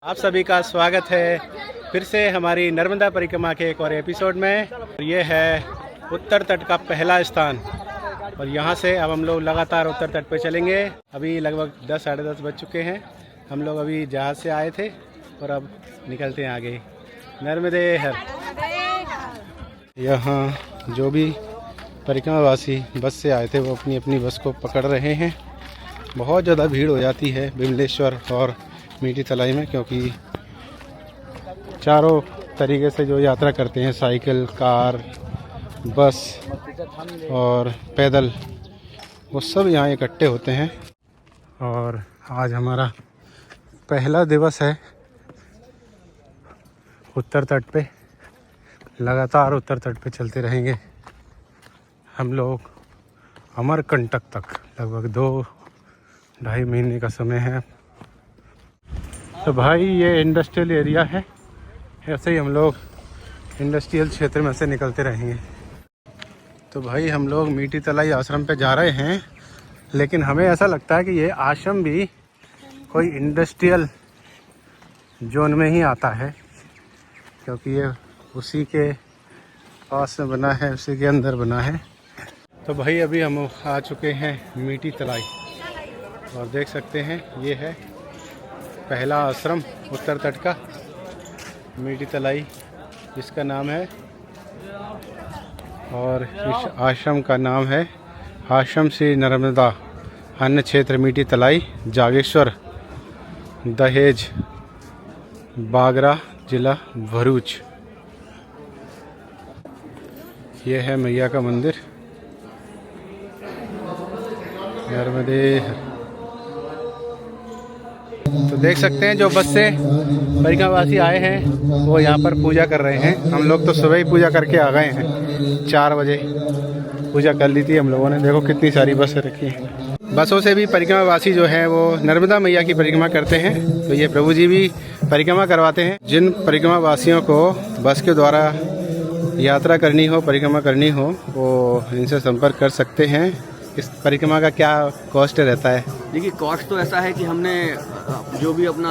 आप सभी का स्वागत है फिर से हमारी नर्मदा परिक्रमा के एक और एपिसोड में। ये है उत्तर तट का पहला स्थान और यहाँ से अब हम लोग लगातार उत्तर तट पे चलेंगे। अभी लगभग 10 साढ़े 10 बज चुके हैं। हम लोग अभी जहाज़ से आए थे और अब निकलते हैं आगे। नर्मदे हर। यहाँ जो भी परिक्रमावासी बस से आए थे वो अपनी अपनी बस को पकड़ रहे हैं। बहुत ज़्यादा भीड़ हो जाती है विमलेश्वर और मीठी तलाई में, क्योंकि चारों तरीके से जो यात्रा करते हैं, साइकिल, कार, बस और पैदल, वो सब यहाँ इकट्ठे होते हैं। और आज हमारा पहला दिवस है उत्तर तट पे। लगातार उत्तर तट पे चलते रहेंगे हम लोग अमरकंटक तक। लगभग 2-2.5 महीने का समय है। तो भाई ये इंडस्ट्रियल एरिया है, ऐसे ही हम लोग इंडस्ट्रियल क्षेत्र में से निकलते रहेंगे। तो भाई हम लोग मीठी तलाई आश्रम पे जा रहे हैं, लेकिन हमें ऐसा लगता है कि ये आश्रम भी कोई इंडस्ट्रियल जोन में ही आता है, क्योंकि ये उसी के पास में बना है, उसी के अंदर बना है। तो भाई अभी हम आ चुके हैं मीठी तलाई और देख सकते हैं ये है पहला आश्रम उत्तर तट का, मीठी तलाई जिसका नाम है। और इस आश्रम का नाम है आश्रम श्री नर्मदा अन्न क्षेत्र मीठी तलाई, जागेश्वर, दहेज, बागरा, जिला भरूच। ये है मैया का मंदिर नर्मदे। तो देख सकते हैं जो बस से परिक्रमावासी आए हैं वो यहाँ पर पूजा कर रहे हैं। हम लोग तो सुबह ही पूजा करके आ गए हैं, 4 बजे पूजा कर ली थी हम लोगों ने। देखो कितनी सारी बसें रखी हैं। बसों से भी परिक्रमावासी जो हैं वो नर्मदा मैया की परिक्रमा करते हैं। तो ये प्रभु जी भी परिक्रमा करवाते हैं। जिन परिक्रमावासियों को बस के द्वारा यात्रा करनी हो, परिक्रमा करनी हो, वो इनसे संपर्क कर सकते हैं। इस परिक्रमा का क्या कॉस्ट रहता है? देखिए, कॉस्ट तो ऐसा है कि हमने जो भी अपना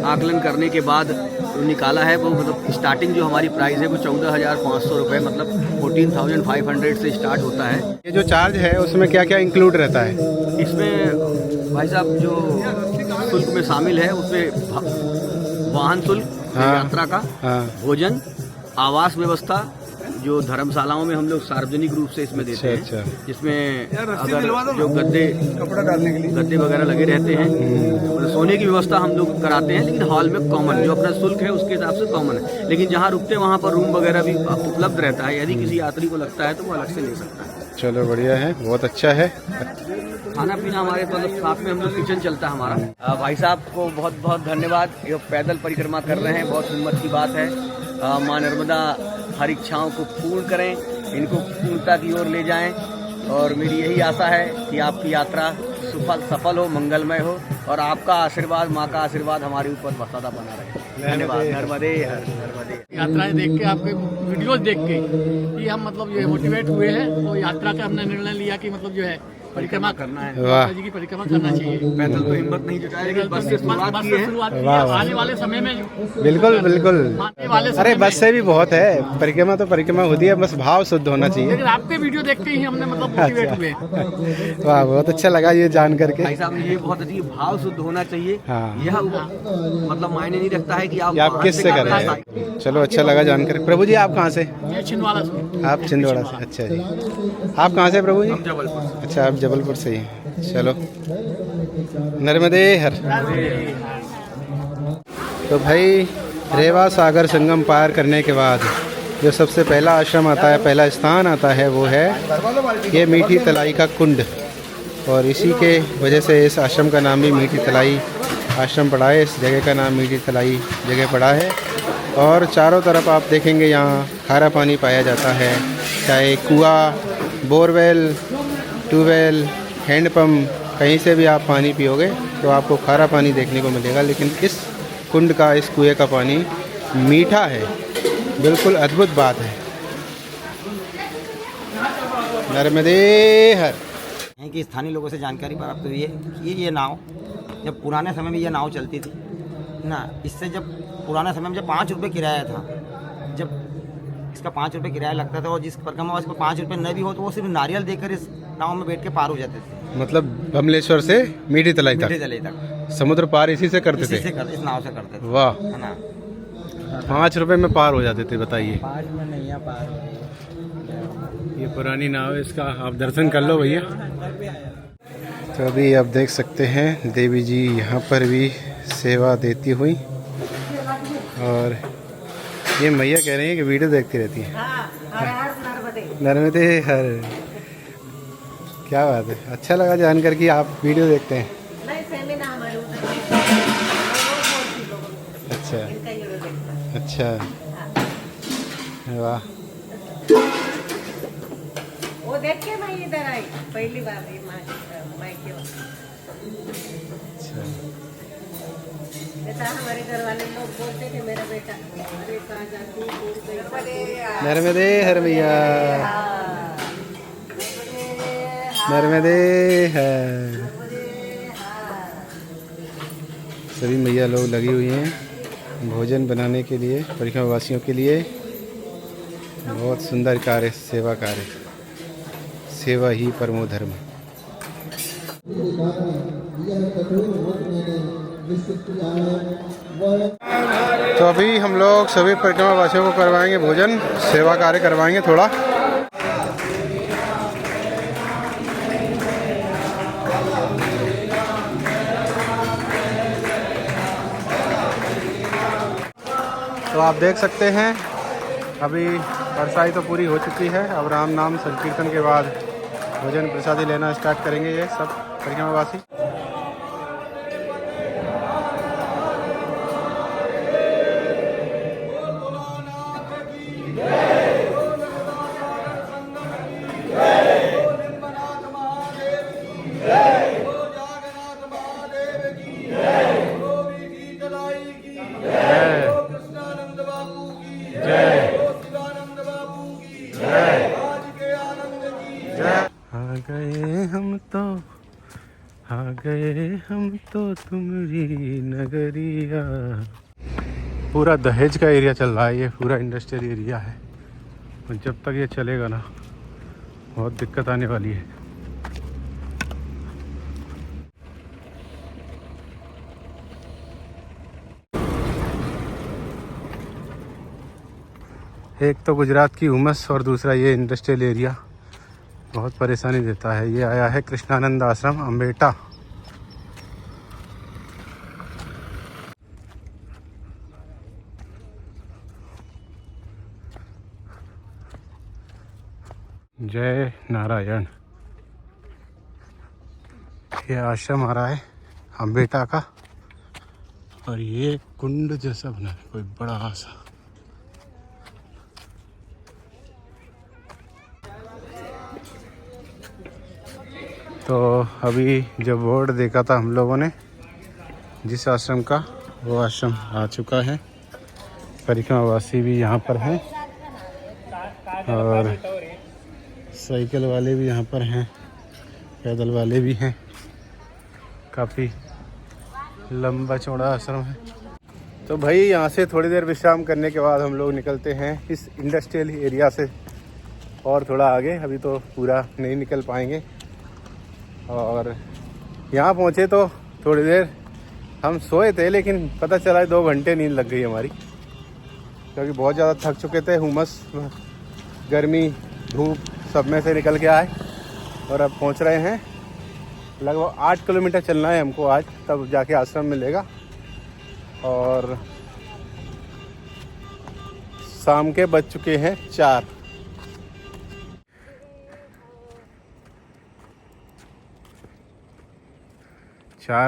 आकलन करने के बाद निकाला है वो मतलब स्टार्टिंग जो हमारी प्राइस है वो 14,500 रुपये, मतलब 14,500 से स्टार्ट होता है। ये जो चार्ज है उसमें क्या क्या इंक्लूड रहता है? इसमें भाई साहब जो शुल्क में शामिल है उसमें वाहन शुल्क, यात्रा का, भोजन, आवास व्यवस्था, जो धर्मशालाओं में हम लोग सार्वजनिक रूप से इसमें देते हैं, जिसमें अगर जो गद्दे वगैरह लगे रहते हैं, मतलब सोने की व्यवस्था हम लोग कराते हैं। लेकिन हॉल में कॉमन जो अपना शुल्क है उसके हिसाब से कॉमन है। लेकिन जहाँ रुकते हैं वहाँ पर रूम वगैरह भी उपलब्ध रहता है। यदि किसी यात्री को लगता है तो वो अलग से ले सकता है। चलो बढ़िया है, बहुत अच्छा है। खाना पीना हमारे मतलब साथ में हम लोग किचन चलता है हमारा। भाई साहब को बहुत बहुत धन्यवाद। ये पैदल परिक्रमा कर रहे हैं, बहुत हिम्मत की बात है। माँ नर्मदा हर इच्छाओं को पूर्ण करें, इनको पूर्णता की ओर ले जाएं। और मेरी यही आशा है कि आपकी यात्रा सफल हो, मंगलमय हो और आपका आशीर्वाद, माँ का आशीर्वाद हमारे ऊपर सदा बना रहे। धन्यवाद। नर्मदे हर। नर्मदे। यात्राएं देख के, आपके वीडियोस देख के कि हम मतलब ये मोटिवेट हुए हैं, तो यात्रा का हमने निर्णय लिया कि मतलब जो है परिक्रमा करना है, माता जी की परिक्रमा करना चाहिए। पैदल तो हिम्मत नहीं जुटाया, लेकिन बस से शुरुआत की है। आने वाले समय में बिल्कुल बिल्कुल। अरे बस से भी बहुत है, परिक्रमा तो परिक्रमा होती है, बस भाव शुद्ध होना चाहिए। लेकिन आपके वीडियो देख के ही हमने मतलब मोटिवेट हुए। वाह, बहुत अच्छा लगा ये जान करके। भाई साहब, ये बहुत अच्छी भाव शुद्ध होना चाहिए। यह मतलब मायने नहीं रखता है कि आप किस से कर रहे हैं। चलो अच्छा लगा जानकर। प्रभु जी आप कहाँ से? छिंदवाड़ा से। आप छिंदवाड़ा से, अच्छा जी। आप कहाँ से प्रभु जी? जबलपुर। अच्छा, आप जबलपुर से ही हैं। चलो नर्मदे हर। तो भाई रेवा सागर संगम पार करने के बाद जो सबसे पहला आश्रम आता है, पहला स्थान आता है, वो है ये मीठी तलाई का कुंड। और इसी के वजह से इस आश्रम का नाम भी मीठी तलाई आश्रम पड़ा है। इस जगह का नाम मीठी तलाई जगह पड़ा है। और चारों तरफ आप देखेंगे यहाँ खारा पानी पाया जाता है, चाहे कुआं, बोरवेल, ट्यूबवेल, हैंडपम्प, कहीं से भी आप पानी पियोगे तो आपको खारा पानी देखने को मिलेगा। लेकिन इस कुंड का, इस कुएं का पानी मीठा है, बिल्कुल अद्भुत बात है। नर्मदे हर। यहाँ की स्थानीय लोगों से जानकारी प्राप्त हुई है कि ये नाव जब पुराने समय में ये नाव चलती थी ना इससे जब पुराने समय में जब 5 रुपये किराया था, जब इसका 5 रुपये किराया लगता था और जिस परिक्रमा पर 5 रुपये न भी हो तो वो सिर्फ नारियल देकर इस नाव में बैठ के पार हो जाते थे। मतलब बमलेश्वर से मीठी तलाई मीठी तक तलाई तक समुद्र पार इसी से करते इसी थे। से कर, इस नाव से करते थे। वाह, है ना। 5 रुपए में पार हो जाते थे, बताइए। 5 में नहीं पार। ये पुरानी नाव है, इसका आप दर्शन कर लो भैया। तो अभी आप देख सकते हैं देवी जी यहाँ पर भी सेवा देती हुई, और ये मैया कह रही है कि वीडियो देखती रहती है। नर्मदे हर, क्या बात है, अच्छा लगा जानकर कि आप वीडियो देखते हैं। अच्छा अच्छा, वाह। वो देख के मैं इधर आई पहली बार मायके। अच्छा, ऐसा हमारे घर वाले लोग बोलते थे मेरा बेटा, अरे कहाँ जाती नर्मदे हर मैया, नर्मदे हर। सभी मैया लोग लगी हुई हैं भोजन बनाने के लिए परिक्रमा वासियों के लिए। बहुत सुंदर कार्य, सेवा कार्य, सेवा ही परमो धर्म। तो अभी हम लोग सभी परिक्रमा वासियों को करवाएंगे भोजन, सेवा कार्य करवाएंगे थोड़ा। तो आप देख सकते हैं अभी परसाई तो पूरी हो चुकी है। अब राम नाम संकीर्तन के बाद भोजन प्रसादी लेना स्टार्ट करेंगे ये सब परिक्रमा वासी। आ गए हम तो तुम्हारी नगरिया। पूरा दहेज का एरिया चल रहा है, ये पूरा इंडस्ट्रियल एरिया है, और जब तक ये चलेगा ना बहुत दिक्कत आने वाली है। एक तो गुजरात की उमस और दूसरा ये इंडस्ट्रियल एरिया बहुत परेशानी देता है। ये आया है कृष्णानंद आश्रम अम्बेटा। जय नारायण। ये आश्रम आ रहा है अम्बेटा का, और ये कुंड जैसा बना है कोई बड़ा सा। तो अभी जब बोर्ड देखा था हम लोगों ने जिस आश्रम का, वो आश्रम आ चुका है। परिक्रमा वासी भी यहाँ पर हैं और साइकिल वाले भी यहाँ पर हैं, पैदल वाले भी हैं। काफ़ी लंबा चौड़ा आश्रम है। तो भाई यहाँ से थोड़ी देर विश्राम करने के बाद हम लोग निकलते हैं इस इंडस्ट्रियल एरिया से और थोड़ा आगे। अभी तो पूरा नहीं निकल पाएंगे, और यहाँ पहुँचे तो थोड़ी देर हम सोए थे, लेकिन पता चला 2 घंटे नींद लग गई हमारी, क्योंकि बहुत ज़्यादा थक चुके थे। हुमस, गर्मी, धूप सब में से निकल के आए, और अब पहुँच रहे हैं। लगभग 8 किलोमीटर चलना है हमको आज, तब जाके आश्रम मिलेगा। और शाम के बज चुके हैं 4।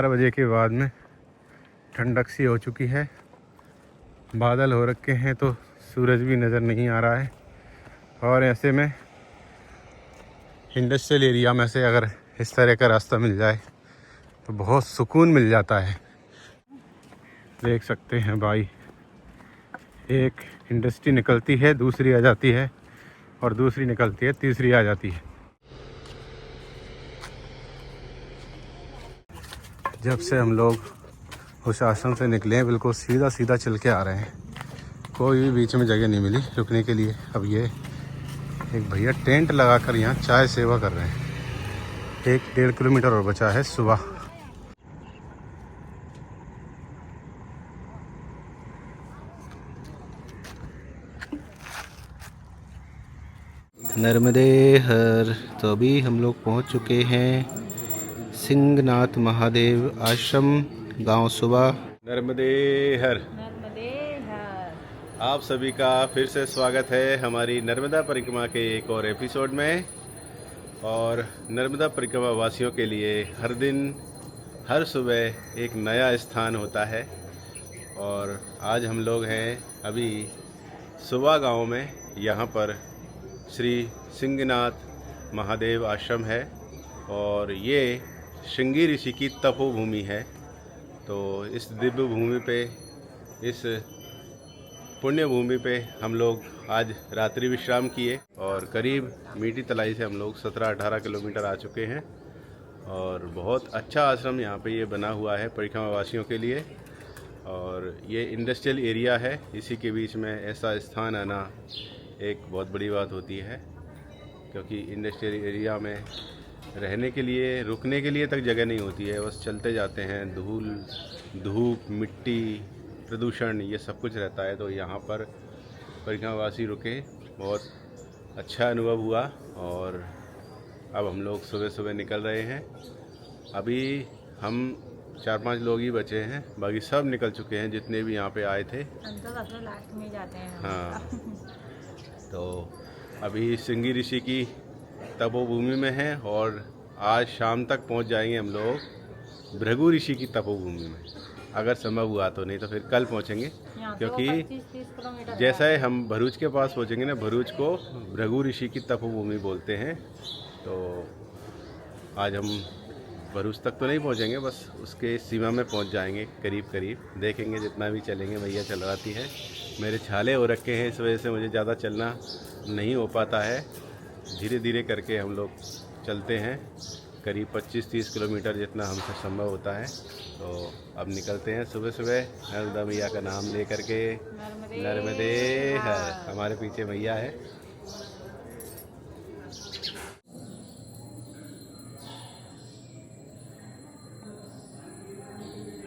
बजे के बाद में ठंडक सी हो चुकी है, बादल हो रखे हैं, तो सूरज भी नज़र नहीं आ रहा है। और ऐसे में इंडस्ट्रियल एरिया में से अगर इस तरह का रास्ता मिल जाए तो बहुत सुकून मिल जाता है। देख सकते हैं भाई, एक इंडस्ट्री निकलती है, दूसरी आ जाती है, और दूसरी निकलती है, तीसरी आ जाती है। जब से हम लोग उस आश्रम से निकले हैं, बिल्कुल सीधा सीधा चल के आ रहे हैं। कोई भी बीच में जगह नहीं मिली रुकने के लिए। अब ये एक भैया टेंट लगाकर यहाँ चाय सेवा कर रहे हैं। 1-1.5 किलोमीटर और बचा है सुबह। नर्मदे हर। तो अभी हम लोग पहुँच चुके हैं सिंहनाथ महादेव आश्रम, गांव सुबा। नर्मदे हर। आप सभी का फिर से स्वागत है हमारी नर्मदा परिक्रमा के एक और एपिसोड में। और नर्मदा परिक्रमा वासियों के लिए हर दिन हर सुबह एक नया स्थान होता है। और आज हम लोग हैं अभी सुबा गांव में। यहाँ पर श्री सिंहनाथ महादेव आश्रम है और ये श्रृंगी ऋषि की तपोभूमि है। तो इस दिव्य भूमि पे, इस पुण्य भूमि पे हम लोग आज रात्रि विश्राम किए और करीब मीठी तलाई से हम लोग 17-18 किलोमीटर आ चुके हैं। और बहुत अच्छा आश्रम यहाँ पे ये बना हुआ है परिक्रमा वासियों के लिए। और ये इंडस्ट्रियल एरिया है, इसी के बीच में ऐसा स्थान आना एक बहुत बड़ी बात होती है, क्योंकि इंडस्ट्रियल एरिया में रहने के लिए, रुकने के लिए तक जगह नहीं होती है। बस चलते जाते हैं, धूल, धूप, मिट्टी, प्रदूषण, ये सब कुछ रहता है। तो यहाँ पर परिक्रमावासी रुके, बहुत अच्छा अनुभव हुआ। और अब हम लोग सुबह सुबह निकल रहे हैं। अभी हम 4-5 लोग ही बचे हैं, बाकी सब निकल चुके हैं जितने भी यहाँ पे आए थे। हम तो सबसे लास्ट में जाते हैं। हाँ, तो अभी श्रृंगी ऋषि की तपोभूमि में हैं और आज शाम तक पहुंच जाएंगे हम लोग भृगु ऋषि की तपोभूमि में, अगर संभव हुआ तो। नहीं तो फिर कल पहुंचेंगे, क्योंकि जैसा है हम भरूच के पास पहुंचेंगे ना, भरूच को भृगु ऋषि की तपोभूमि बोलते हैं। तो आज हम भरूच तक तो नहीं पहुंचेंगे, बस उसके सीमा में पहुंच जाएंगे करीब करीब। देखेंगे जितना भी चलेंगे, भैया चलवाती है। मेरे छाले हो रखे हैं, इस वजह से मुझे ज़्यादा चलना नहीं हो पाता है। धीरे धीरे करके हम लोग चलते हैं, करीब 25-30 किलोमीटर जितना हमसे संभव होता है। तो अब निकलते हैं सुबह सुबह नर्मदा मैया का नाम ले करके। नर्मदे हर। हमारे पीछे मैया है।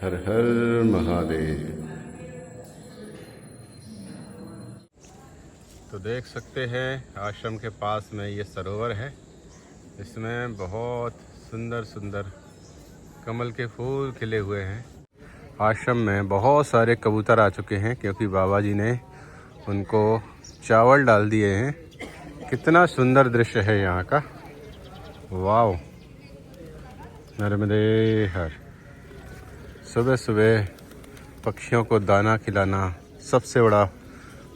हर हर महादेव। तो देख सकते हैं आश्रम के पास में ये सरोवर है। इसमें बहुत सुंदर सुंदर कमल के फूल खिले हुए हैं। आश्रम में बहुत सारे कबूतर आ चुके हैं, क्योंकि बाबा जी ने उनको चावल डाल दिए हैं। कितना सुंदर दृश्य है यहाँ का। वाव। नर्मदे हर। सुबह सुबह पक्षियों को दाना खिलाना सबसे बड़ा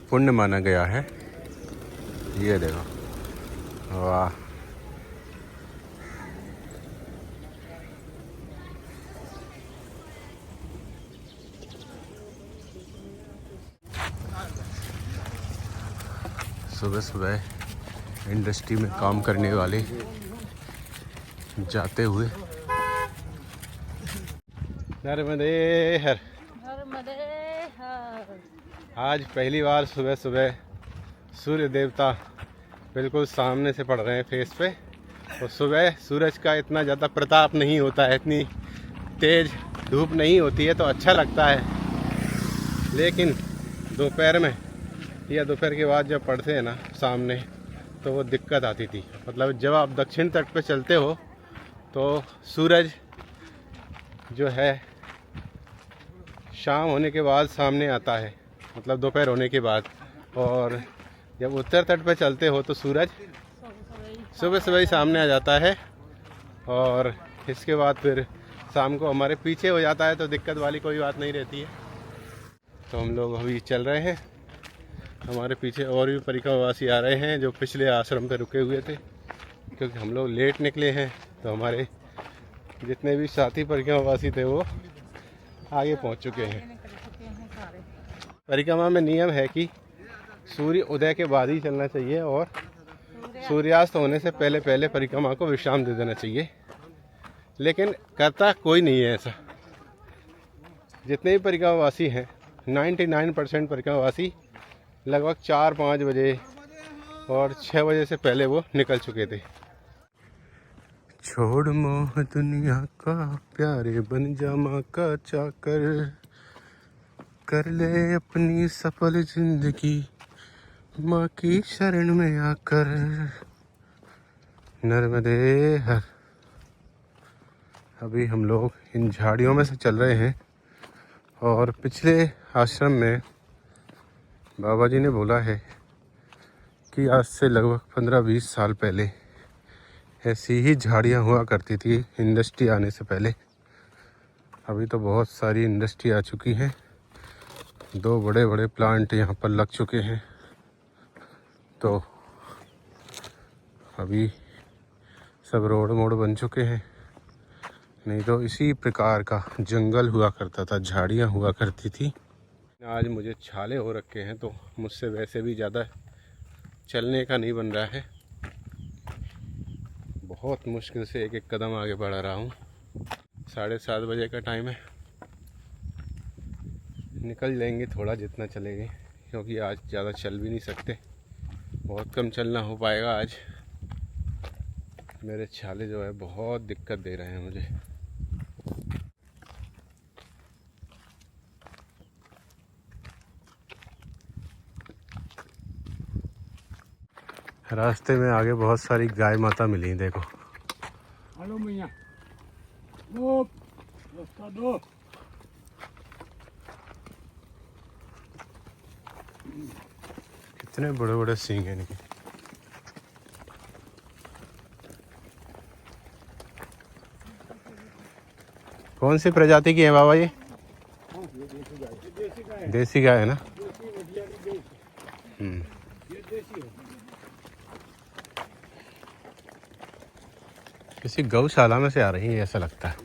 पुण्य माना गया है। ये देखो, वाह। सुबह सुबह इंडस्ट्री में काम करने वाले जाते हुए। नर्मदे हर। नर्मदे हर। आज पहली बार सुबह सुबह सूर्य देवता बिल्कुल सामने से पड़ रहे हैं फेस पे। और सुबह सूरज का इतना ज़्यादा प्रताप नहीं होता है, इतनी तेज़ धूप नहीं होती है, तो अच्छा लगता है। लेकिन दोपहर में या दोपहर के बाद जब पड़ते हैं ना सामने, तो वो दिक्कत आती थी। मतलब जब आप दक्षिण तट पे चलते हो तो सूरज जो है शाम होने के बाद सामने आता है, मतलब दोपहर होने के बाद। और जब उत्तर तट पे चलते हो तो सूरज सुबह सुबह ही सामने आ जाता है। और इसके बाद फिर शाम को हमारे पीछे हो जाता है, तो दिक्कत वाली कोई बात नहीं रहती है। तो हम लोग अभी चल रहे हैं। हमारे पीछे और भी परिक्रमावासी आ रहे हैं जो पिछले आश्रम पे रुके हुए थे, क्योंकि हम लोग लेट निकले हैं। तो हमारे जितने भी साथी परिक्रमावासी थे वो आगे पहुंच चुके हैं। परिक्रमा में नियम है कि सूर्य उदय के बाद ही चलना चाहिए और सूर्यास्त होने से पहले पहले परिक्रमा को विश्राम दे देना चाहिए। लेकिन करता कोई नहीं है ऐसा। जितने भी परिक्रमावासी हैं 99% परिक्रमावासी लगभग 4-5 बजे और 6 बजे से पहले वो निकल चुके थे। छोड़ मोह दुनिया का प्यारे बन जा माँ का चाकर, कर ले अपनी सफल जिंदगी माँ की शरण में आकर। नर्मदे हर। अभी हम लोग इन झाड़ियों में से चल रहे हैं और पिछले आश्रम में बाबा जी ने बोला है कि आज से लगभग 15-20 साल पहले ऐसी ही झाड़ियाँ हुआ करती थी इंडस्ट्री आने से पहले। अभी तो बहुत सारी इंडस्ट्री आ चुकी हैं, 2 बड़े बड़े प्लांट यहाँ पर लग चुके हैं। तो अभी सब रोड मोड बन चुके हैं, नहीं तो इसी प्रकार का जंगल हुआ करता था, झाड़ियाँ हुआ करती थी। आज मुझे छाले हो रखे हैं तो मुझसे वैसे भी ज़्यादा चलने का नहीं बन रहा है। बहुत मुश्किल से एक कदम आगे बढ़ा रहा हूँ। 7:30 बजे का टाइम है, निकल जाएंगे थोड़ा जितना चलेंगे, क्योंकि आज ज़्यादा चल भी नहीं सकते, बहुत कम चलना हो पाएगा आज। मेरे छाले जो है बहुत दिक्कत दे रहे हैं मुझे। रास्ते में आगे बहुत सारी गाय माता मिली, देखो। हेलो मैया, दो रास्ता दो। कितने बड़े बड़े सींग हैं इनके। कौन सी प्रजाति की है बाबा ये? देसी गाय है ना। किसी गौशाला में से आ रही है ऐसा लगता है।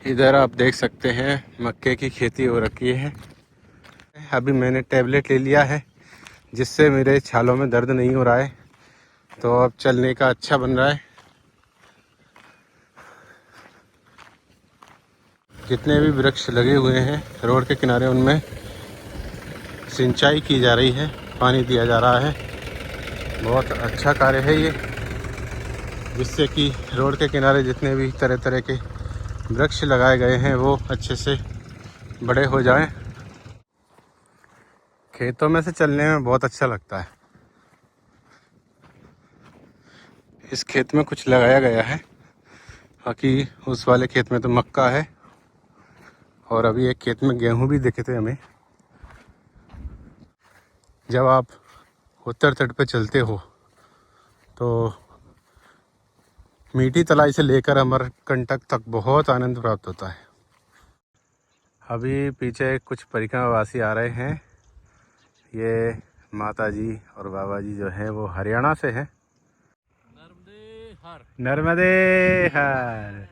इधर आप देख सकते हैं मक्के की खेती हो रखी है। अभी मैंने टैबलेट ले लिया है जिससे मेरे छालों में दर्द नहीं हो रहा है, तो अब चलने का अच्छा बन रहा है। जितने भी वृक्ष लगे हुए हैं रोड के किनारे उनमें सिंचाई की जा रही है, पानी दिया जा रहा है। बहुत अच्छा कार्य है ये, जिससे कि रोड के किनारे जितने भी तरह तरह के वृक्ष लगाए गए हैं वो अच्छे से बड़े हो जाएं। खेतों में से चलने में बहुत अच्छा लगता है। इस खेत में कुछ लगाया गया है, बाकी उस वाले खेत में तो मक्का है, और अभी एक खेत में गेहूं भी दिखे थे हमें। जब आप उत्तर तट पे चलते हो तो मीठी तलाई से लेकर अमरकंटक तक बहुत आनंद प्राप्त होता है। अभी पीछे कुछ परिक्रमावासी आ रहे हैं। ये माता जी और बाबा जी जो हैं वो हरियाणा से हैं। नर्मदे हर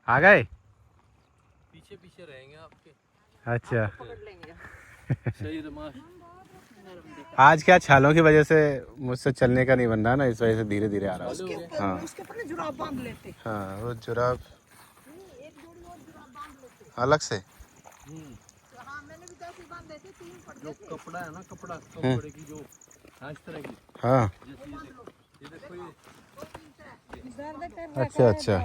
आ गए, पीछे पीछे रहेंगे आपके। अच्छा सही रमाश। आज क्या छालों की वजह से मुझसे चलने का नहीं बन रहा ना, इस वजह से धीरे धीरे आ रहा हूँ। हाँ जुराब बांध लेते। हाँ, वो जुराब अलग से। हाँ मैंने भी 10 बांध देते, 3 पड़ जो कपड़ा है ना, कपड़ा कपड़े की जो इस तरह की। हाँ ये देखो ये अच्छा अच्छा।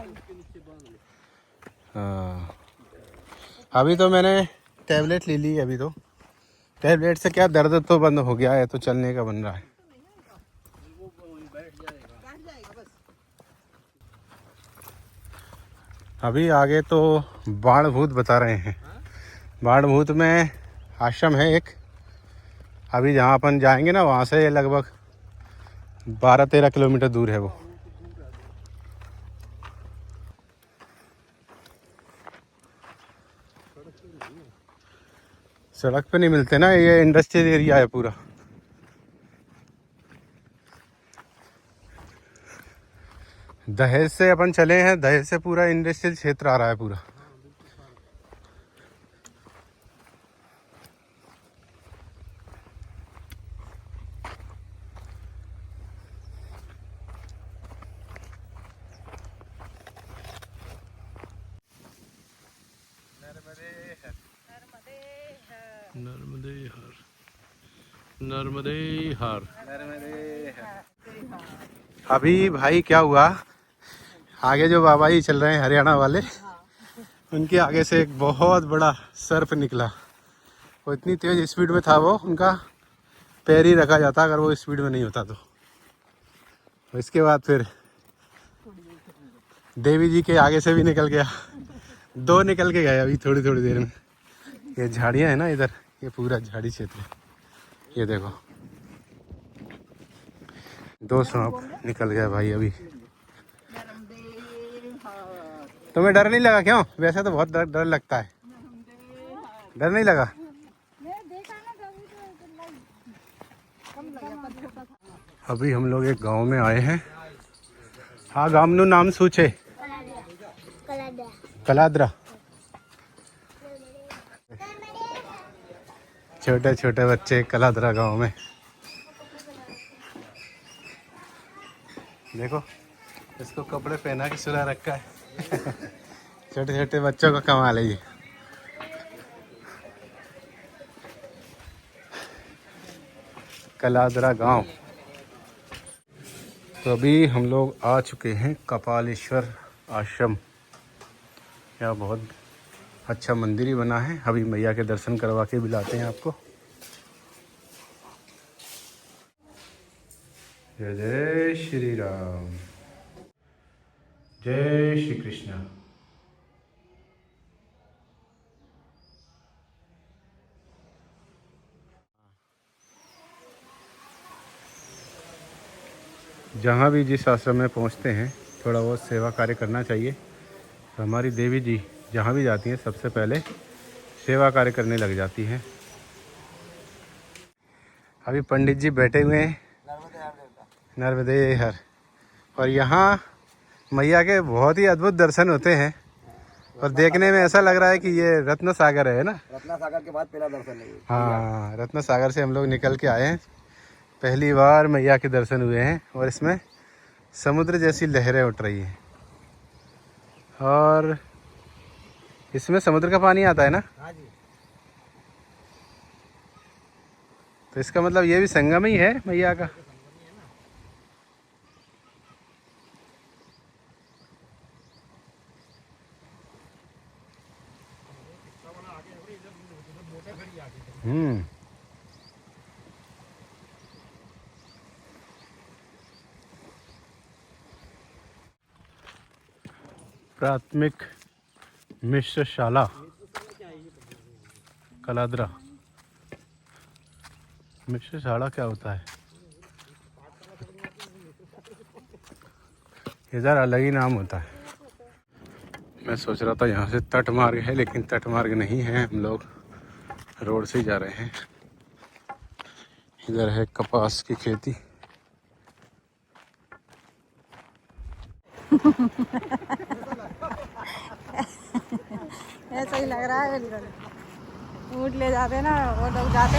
हाँ अभी तो मैंने टैबलेट ले ली। अभी तो टैबलेट से क्या दर्द तो बंद हो गया है, तो चलने का बन रहा है। अभी आगे तो बाण भूत बता रहे हैं। बाण भूत में आश्रम है एक। अभी जहाँ अपन जाएंगे ना वहाँ से लगभग 12-13 किलोमीटर दूर है वो। सड़क पे नहीं मिलते ना, ये इंडस्ट्रियल एरिया है पूरा। दहेज से अपन चले हैं, दहेज से पूरा इंडस्ट्रियल क्षेत्र आ रहा है पूरा। नर्मदे हर, नर्मदे हर। अभी भाई क्या हुआ, आगे जो बाबा जी चल रहे हैं हरियाणा वाले, उनके आगे से एक बहुत बड़ा सर्प निकला। वो इतनी तेज स्पीड में था, वो उनका पैर ही रखा जाता अगर वो स्पीड में नहीं होता तो। इसके बाद फिर देवी जी के आगे से भी निकल गया, 2 निकल के गए अभी थोड़ी थोड़ी देर में। ये झाड़ियाँ है ना इधर, ये पूरा झाड़ी क्षेत्र है। ये देखो 2 सांप निकल गया भाई अभी। तुम्हें डर नहीं लगा क्यों? वैसे तो बहुत डर लगता है, डर नहीं लगा? अभी हम लोग एक गांव में आए हैं। हाँ, गांव નું नाम શું છે? कलाद्रा। छोटे छोटे बच्चे कलाद्रा गांव में। देखो इसको कपड़े पहना के सुला रखा है। छोटे छोटे बच्चों का कमाल है ये। कलाद्रा गांव। तो अभी हम लोग आ चुके हैं कपालेश्वर आश्रम। यहाँ बहुत अच्छा मंदिर ही बना है। अभी मैया के दर्शन करवा के बुलाते हैं आपको। जय जय श्री राम, जय श्री कृष्ण। जहाँ भी जिस आश्रम में पहुँचते हैं थोड़ा बहुत सेवा कार्य करना चाहिए। तो हमारी देवी जी जहाँ भी जाती हैं सबसे पहले सेवा कार्य करने लग जाती हैं। अभी पंडित जी बैठे हुए हैं नर्मदे हर, और यहाँ मैया के बहुत ही अद्भुत दर्शन होते हैं। और देखने में ऐसा लग रहा है कि ये रत्न सागर है ना? रत्ना सागर के बाद पहला दर्शन है। हाँ, रत्न सागर से हम लोग निकल के आए हैं। पहली बार मैया के दर्शन हुए हैं और इसमें समुद्र जैसी लहरें उठ रही हैं। और इसमें समुद्र का पानी आता है ना? हाँ जी। तो इसका मतलब ये भी संगम ही है मैया का। प्राथमिक मिश्रशाला कलाद्रा। मिश्रशाला क्या होता है? इधर अलग ही नाम होता है। मैं सोच रहा था यहाँ से तट मार्ग है, लेकिन तट मार्ग नहीं है, हम लोग रोड से ही जा रहे हैं। इधर है कपास की खेती। ऐसा ही लग रहा है बिल्कुल। ऊँट ले जाते ना वो लोग जाते,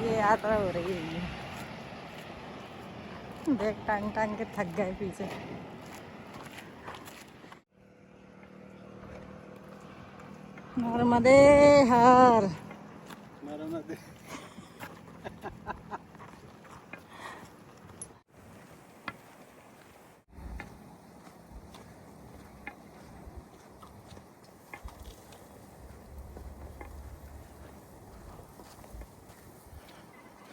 ये यात्रा हो रही है। देख टांग टांग के थक गए पीछे। नर्मदे हर। नर्मदे।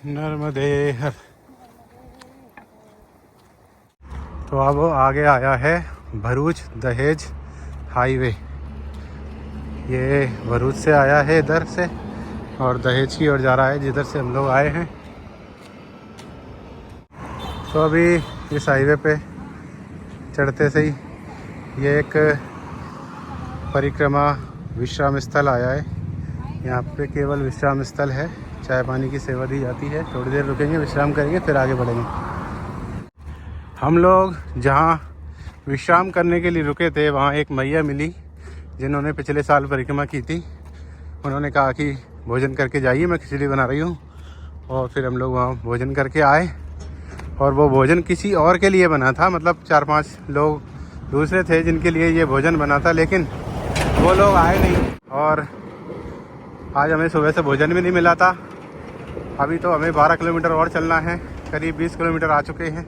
नर्मदे हर। तो अब आगे आया है भरूच दहेज हाईवे। ये भरूच से आया है इधर से और दहेज की ओर जा रहा है जिधर से हम लोग आए हैं। तो अभी इस हाईवे पे चढ़ते से ही ये एक परिक्रमा विश्राम स्थल आया है। यहाँ पे केवल विश्राम स्थल है, चाय पानी की सेवा दी जाती है। थोड़ी देर रुकेंगे, विश्राम करेंगे, फिर आगे बढ़ेंगे। हम लोग जहाँ विश्राम करने के लिए रुके थे वहाँ एक मैया मिली जिन्होंने पिछले साल परिक्रमा की थी। उन्होंने कहा कि भोजन करके जाइए, मैं खिचड़ी बना रही हूँ। और फिर हम लोग वहाँ भोजन करके आए और वो भोजन किसी और के लिए बना था, मतलब 4-5 लोग दूसरे थे जिनके लिए ये भोजन बना था, लेकिन वो लोग आए नहीं। और आज हमें सुबह से भोजन भी नहीं मिला था। अभी तो हमें 12 किलोमीटर और चलना है, करीब 20 किलोमीटर आ चुके हैं।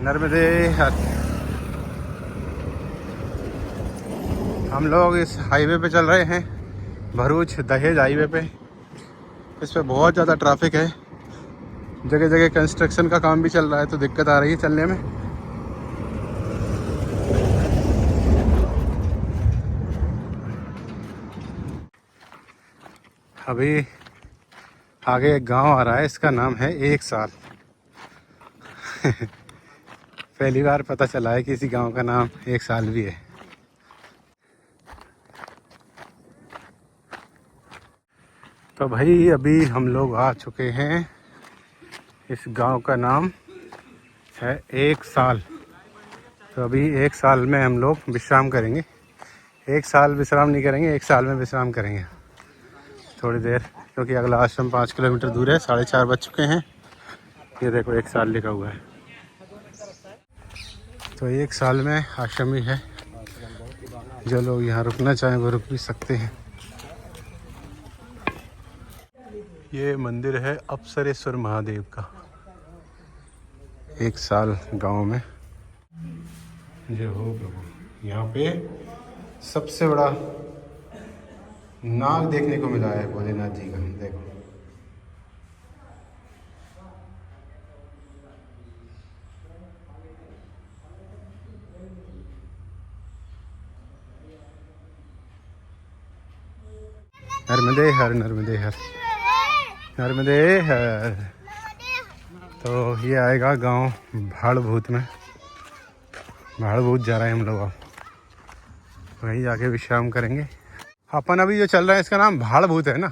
नर्मदे हर हम लोग इस हाईवे पे चल रहे हैं, भरूच दहेज हाईवे पे। इस पे बहुत ज़्यादा ट्रैफिक है, जगह जगह कंस्ट्रक्शन का काम भी चल रहा है, तो दिक्कत आ रही है चलने में। अभी आगे एक गांव आ रहा है, इसका नाम है एक साल। पहली बार पता चला है कि इसी गांव का नाम एक साल भी है। तो भाई अभी हम लोग आ चुके हैं, इस गांव का नाम है एक साल। तो अभी एक साल में हम लोग विश्राम करेंगे। एक साल विश्राम नहीं करेंगे, एक साल में विश्राम करेंगे थोड़ी देर, क्योंकि अगला आश्रम 5 किलोमीटर दूर है। 4:30 बज चुके हैं। ये देखो एक साल लिखा हुआ है। तो एक साल में आश्रम ही है, जो लोग यहाँ रुकना चाहें वो रुक भी सकते हैं। ये मंदिर है अपसरेश्वर महादेव का, एक साल गांव में। जय हो प्रभु। यहाँ पे सबसे बड़ा नाग देखने को मिला है भोलेनाथ जी का, देखो। नर्मदे हर नर्मदे हर नर्मदे हर। तो ये आएगा गांव भाड़भूत में। भाड़भूत जा रहे हैं हम लोग, अब वहीं जाके विश्राम करेंगे। अपन अभी जो चल रहा है इसका नाम भाड़भूत है ना।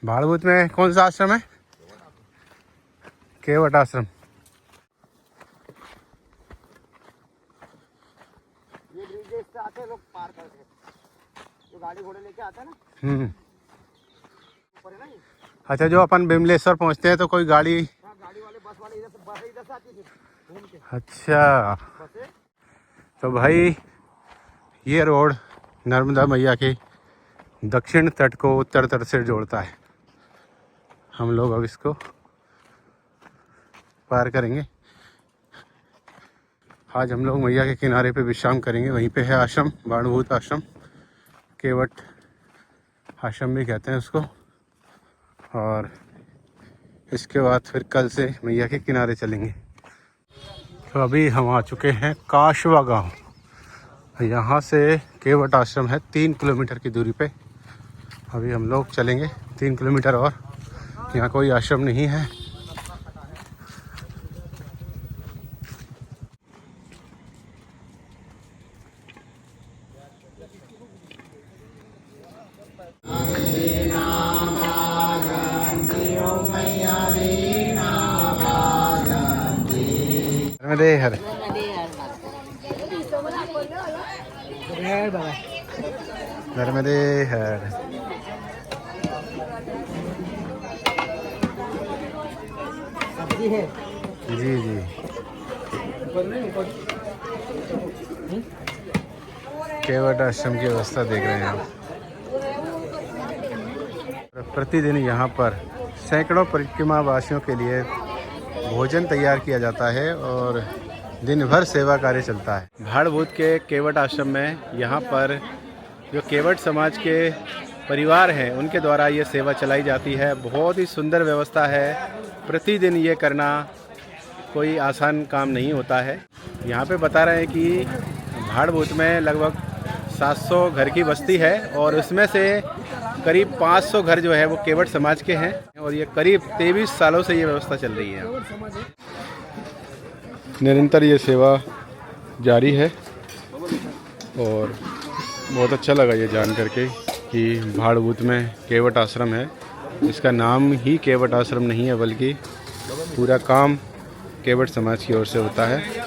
भाड़भूत में कौन सा आश्रम है? केवट आश्रम। ये ब्रिज से आते लोग पार करके, जो गाड़ी घोड़े लेके आता है ना, ऊपर है ना ये। अच्छा, जो अपन बिमलेश्वर पहुंचते हैं तो कोई गाड़ी, गाड़ी वाले बस वाले इधर से आती थी घूम के। अच्छा, तो भाई ये रोड नर्मदा मैया के दक्षिण तट को उत्तर तट से जोड़ता है। हम लोग अब इसको पार करेंगे। आज हम लोग मैया के किनारे पे विश्राम करेंगे। वहीं पे है आश्रम, भाड़भूत आश्रम, केवट आश्रम भी कहते हैं उसको। और इसके बाद फिर कल से मैया के किनारे चलेंगे। तो अभी हम आ चुके हैं काशवा गांव। यहाँ से केवट आश्रम है 3 किलोमीटर की दूरी पे। अभी हम लोग चलेंगे 3 किलोमीटर और। यहाँ कोई आश्रम नहीं है। नर्मदे हर नर्मदे हर। जी जी। केवट आश्रम की व्यवस्था देख रहे हैं आप। प्रतिदिन यहाँ पर सैकड़ों परिक्रमा वासियों के लिए भोजन तैयार किया जाता है और दिन भर सेवा कार्य चलता है। भाड़भूत के केवट आश्रम में यहाँ पर जो केवट समाज के परिवार हैं उनके द्वारा ये सेवा चलाई जाती है। बहुत ही सुंदर व्यवस्था है। प्रतिदिन ये करना कोई आसान काम नहीं होता है। यहाँ पे बता रहे हैं कि भाड़भूत में लगभग 700 घर की बस्ती है और उसमें से करीब 500 घर जो है वो केवट समाज के हैं और ये करीब 23 सालों से ये व्यवस्था चल रही है। निरंतर ये सेवा जारी है और बहुत अच्छा लगा ये जान करके कि भाड़भूत में केवट आश्रम है। इसका नाम ही केवट आश्रम नहीं है, बल्कि पूरा काम केवट समाज की ओर से होता है।